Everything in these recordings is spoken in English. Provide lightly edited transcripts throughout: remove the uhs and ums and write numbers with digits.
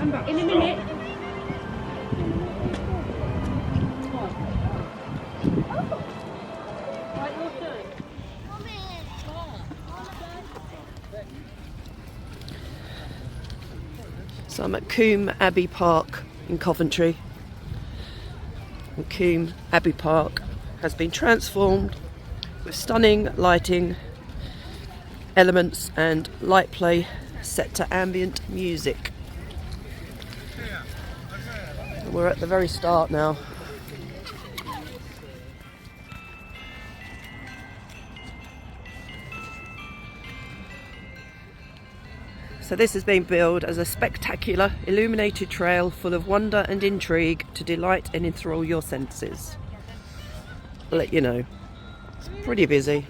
In a minute. So I'm at Coombe Abbey Park in Coventry. And Coombe Abbey Park has been transformed with stunning lighting elements and light play set to ambient music. And we're at the very start now. So this has been billed as a spectacular, illuminated trail full of wonder and intrigue to delight and enthrall your senses. I'll let you know. It's pretty busy.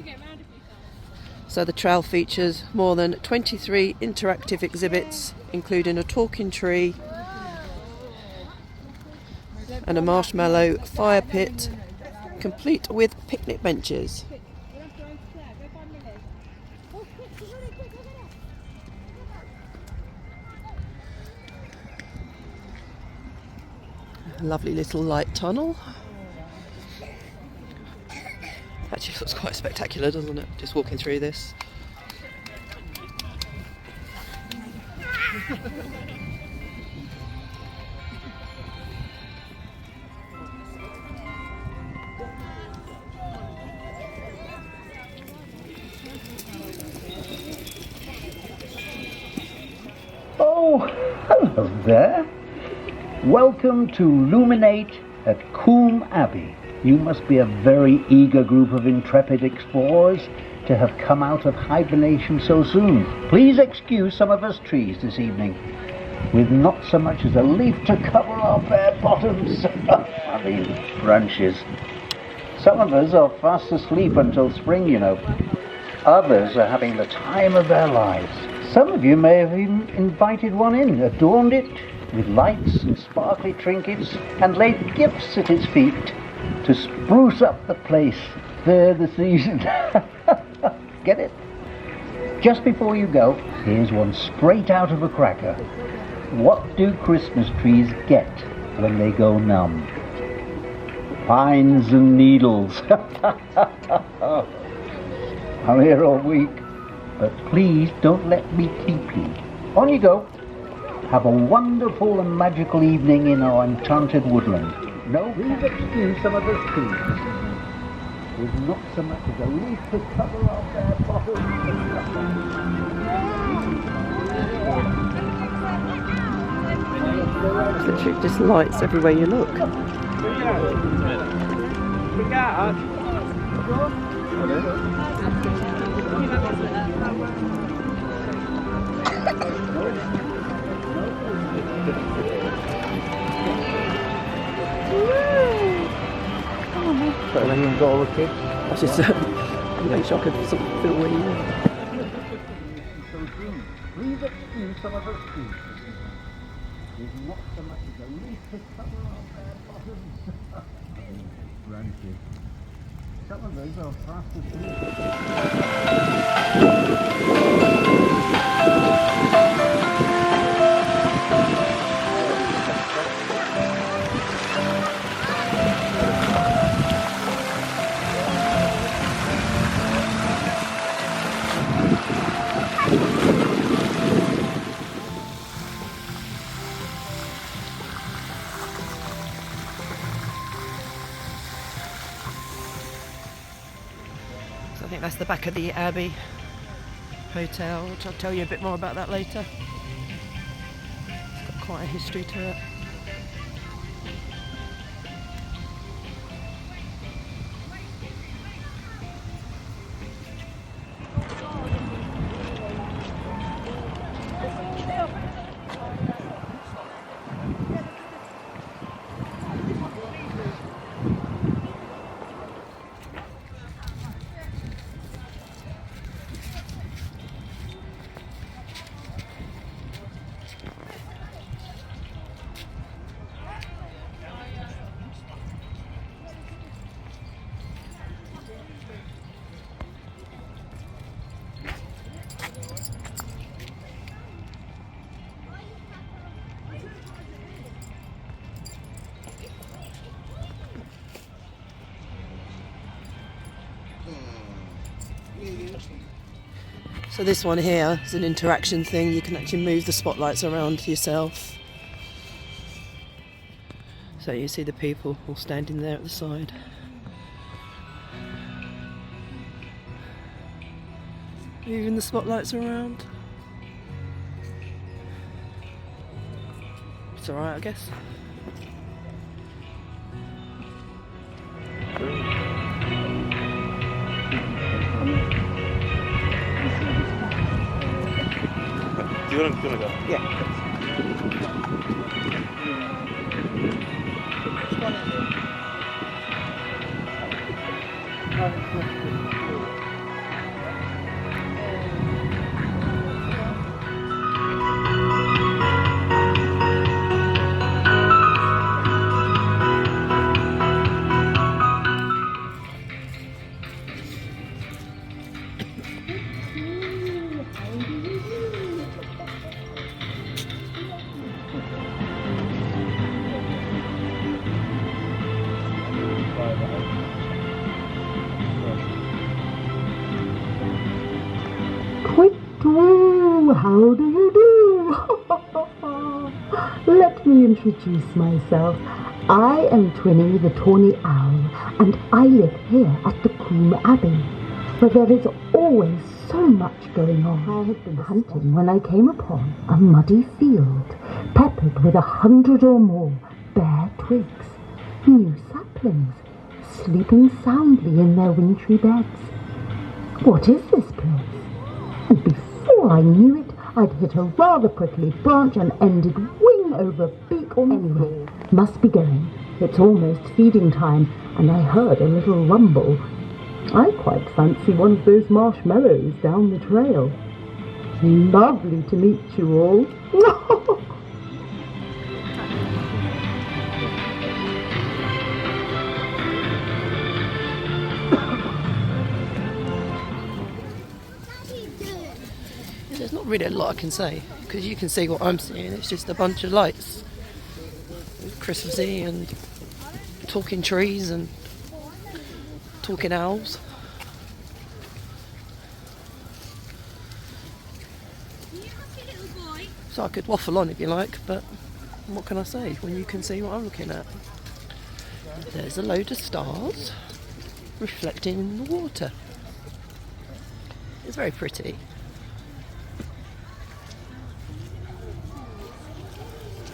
So the trail features more than 23 interactive exhibits, including a talking tree and a marshmallow fire pit, complete with picnic benches. Lovely little light tunnel. Actually looks quite spectacular, doesn't it? Just walking through this. Oh, hello there. Welcome to Luminate at Coombe Abbey. You must be a very eager group of intrepid explorers to have come out of hibernation so soon. Please excuse some of us trees this evening, with not so much as a leaf to cover our bare bottoms. Funny branches. Some of us are fast asleep until spring, you know. Others are having the time of their lives. Some of you may have even invited one in, adorned it with lights and sparkly trinkets, and laid gifts at its feet to spruce up the place for the season. Get it? Just before you go, here's one straight out of a cracker. What do Christmas trees get when they go numb? Pines and needles. I'm here all week, but please don't let me keep you. On you go. Have a wonderful and magical evening in our enchanted woodland. No, please excuse some of us trees this evening. With not so much as a leaf to cover our bare bottoms. Literally just lights everywhere you look. So then you've got all the kids. I was just make sure I could sort of feel where you were. Please excuse some of us trees this evening. There's not so much as a leaf to cover our bare bottoms. Branches. Some of those are fast So I think that's the back of the Abbey Hotel, which I'll tell you a bit more about that later. It's got quite a history to it. So this one here is an interaction thing. You can actually move the spotlights around yourself. So you see the people all standing there at the side. Moving the spotlights around. It's alright, I guess. Do you want to go? Yeah. How do you do? Let me introduce myself. I am Twinny the Tawny Owl, and I live here at the Coombe Abbey, where there is always so much going on. I had been hunting when I came upon a muddy field, peppered with 100 or more bare twigs, new saplings, sleeping soundly in their wintry beds. What is this place? And before I knew it, I'd hit a rather prickly branch and ended wing over beak or anyway. Must be going. It's almost feeding time, and I heard a little rumble. I quite fancy one of those marshmallows down the trail. Lovely to meet you all. There's not really a lot I can say, because you can see what I'm seeing. It's just a bunch of lights, Christmassy and talking trees and talking owls. So I could waffle on if you like, but what can I say when you can see what I'm looking at? There's a load of stars reflecting in the water. It's very pretty.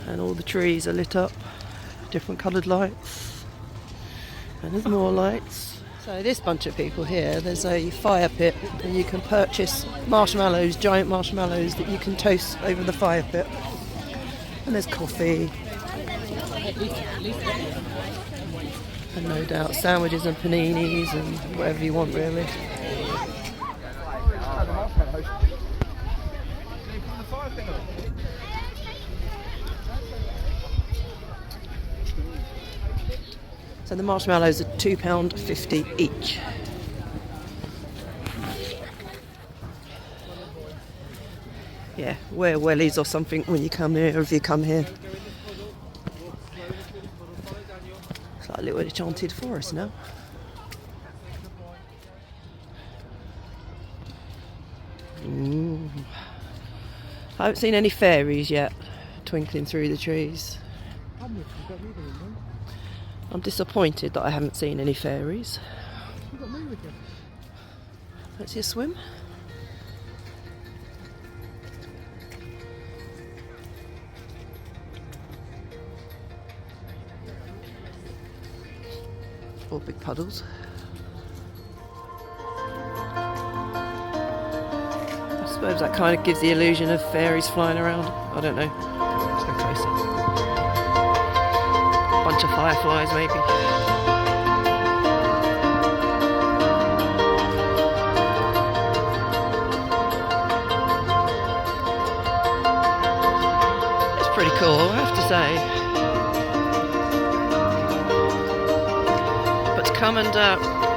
And all the trees are lit up, different coloured lights, and there's more lights. So this bunch of people here, there's a fire pit, and you can purchase marshmallows, giant marshmallows that you can toast over the fire pit. And there's coffee, and no doubt sandwiches and paninis and whatever you want really. So the marshmallows are £2.50 each. Yeah, wear wellies or something when you come here, or if you come here. It's like a little enchanted forest now. I haven't seen any fairies yet twinkling through the trees. I'm disappointed that I haven't seen any fairies. Let's see a swim. Four big puddles. I suppose that kind of gives the illusion of fairies flying around. I don't know. Let's go closer. Bunch of fireflies maybe. It's pretty cool, I have to say. But to come and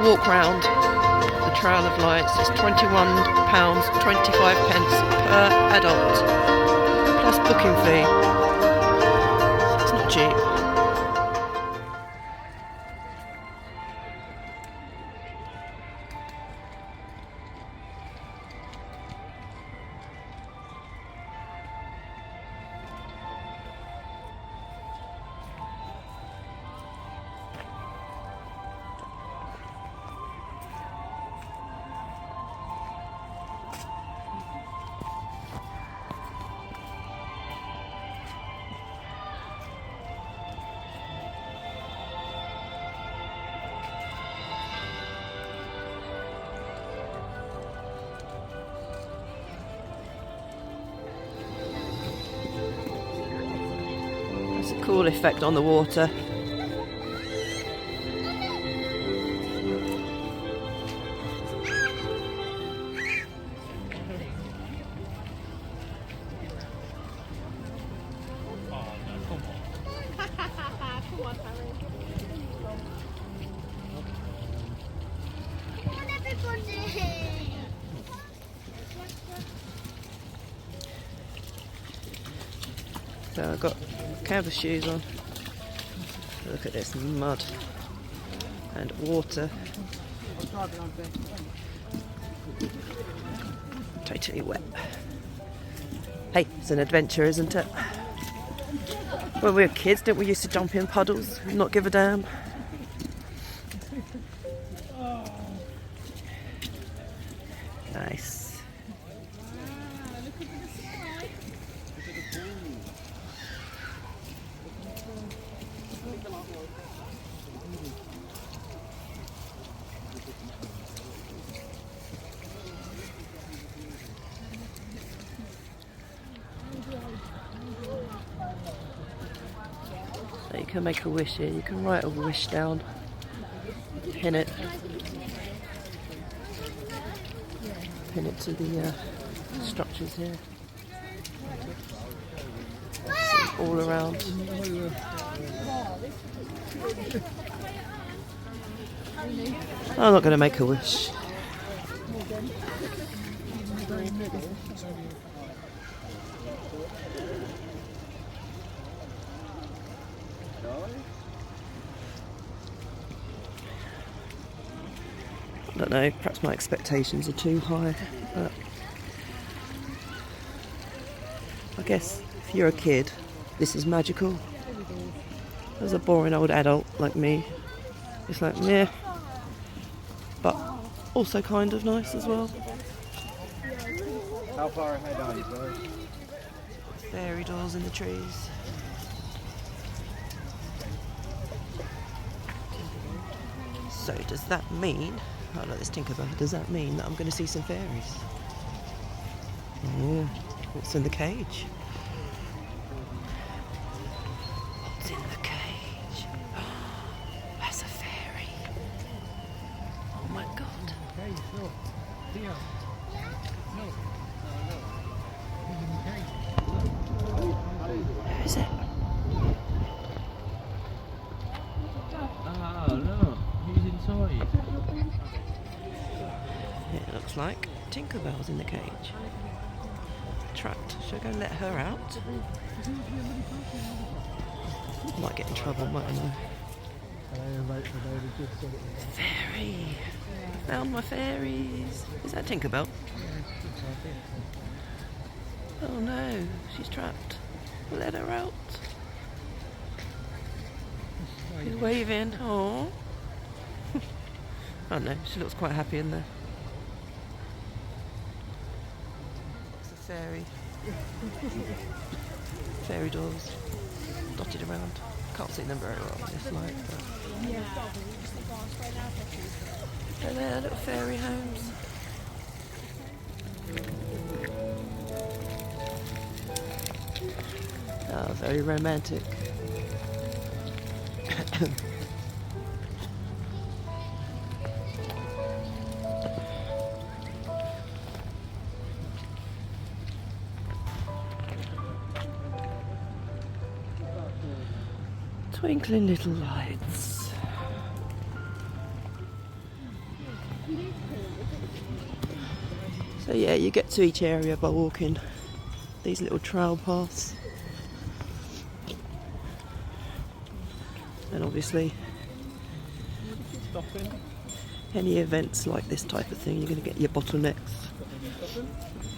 walk round the Trail of Lights is £21.25 per adult, plus booking fee. It's not cheap. It's a cool effect on the water. So I've got canvas shoes on. Look at this mud and water. Totally wet. Hey, it's an adventure, isn't it? When we were kids, didn't we used to jump in puddles and not give a damn? Nice. So you can make a wish here. You can write a wish down, pin it to the structures here. So all around. I'm not going to make a wish. I don't know, perhaps my expectations are too high, but I guess if you're a kid, this is magical. As a boring old adult like me, it's like, meh, but also kind of nice as well. How far ahead are you, sorry? Fairy doors in the trees. So does that mean, oh look, this Tinkerbell, does that mean that I'm going to see some fairies? Oh, what's in the cage? What's in the cage? That's a fairy. Oh my god. Who is it? Oh no, he's inside. It looks like Tinkerbell's in the cage. Trapped. Should I go and let her out? Might get in trouble, mightn't I? Fairy! Found my fairies! Is that Tinkerbell? Oh no, she's trapped. Let her out. She's waving. Oh. Oh no, she looks quite happy in there. It's a fairy. Fairy doors dotted around. Can't see them very well in this light, but they're there, little fairy homes. Oh, very romantic. Twinkling little lights. So yeah, you get to each area by walking these little trail paths. And obviously any events like this type of thing, you're going to get your bottlenecks.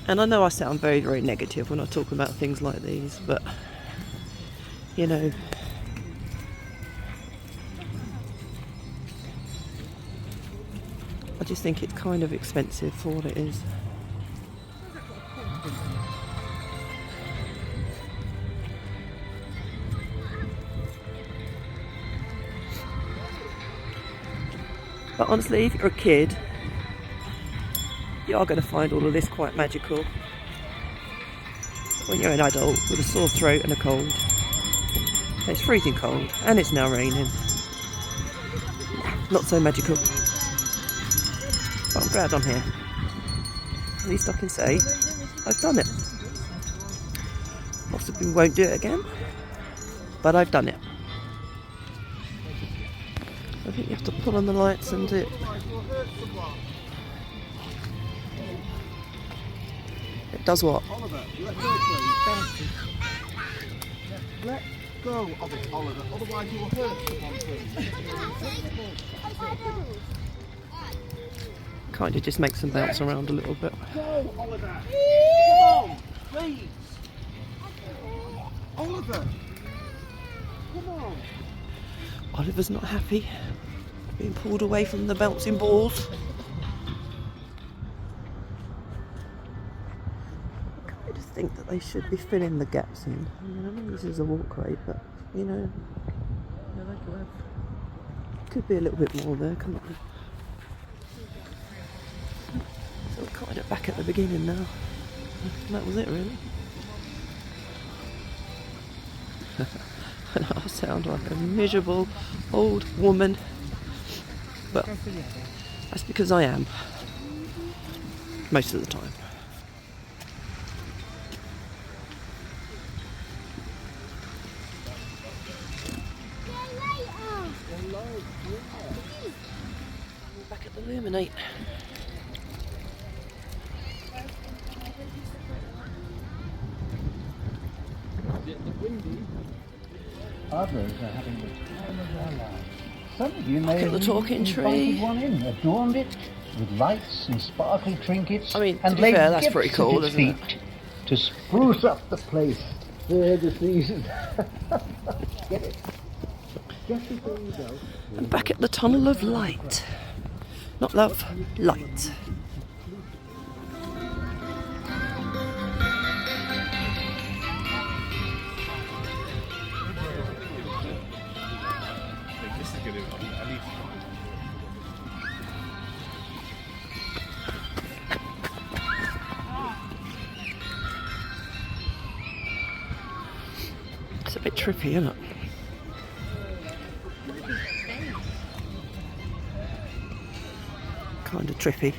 And I know I sound very, very negative when I talk about things like these, but you know, I just think it's kind of expensive for what it is. But honestly, if you're a kid, you are going to find all of this quite magical. When you're an adult with a sore throat and a cold, It's freezing cold and it's now raining. Not so magical. But I'm glad I'm here. At least I can say I've done it. Possibly won't do it again, but I've done it. I think you have to pull on the lights and it does what? Oliver, let go of it, Oliver, otherwise you will hurt someone. Kind of just makes them bounce around a little bit. Go, Oliver! Come on, please! Oliver! Come on! Oliver's not happy being pulled away from the bouncing balls. I just think that they should be filling the gaps in. I mean, I know this is a walkway, but you know, could be a little bit more there, couldn't there? So we're kind of back at the beginning now. That was it, really. And I sound like a miserable old woman, but that's because I am most of the time. We're back at the Luminate. Others are having the time of their lives. Some of you may Look at the have talking invited tree. one in, adorned it with lights and sparkly trinkets, I mean, to and be laid fair, that's gifts pretty at cool, its isn't it? feet to spruce up the place for the season. Get it? Just before you go. I'm back at the tunnel of light. Not love, light. It's a bit trippy, isn't it? Kind of trippy.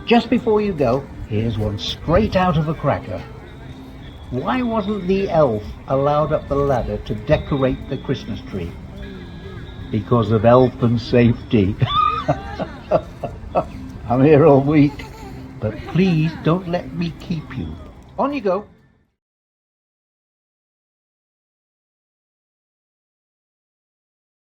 Just before you go, here's one straight out of a cracker. Why wasn't the elf allowed up the ladder to decorate the Christmas tree? Because of elf and safety. I'm here all week, but please don't let me keep you. On you go.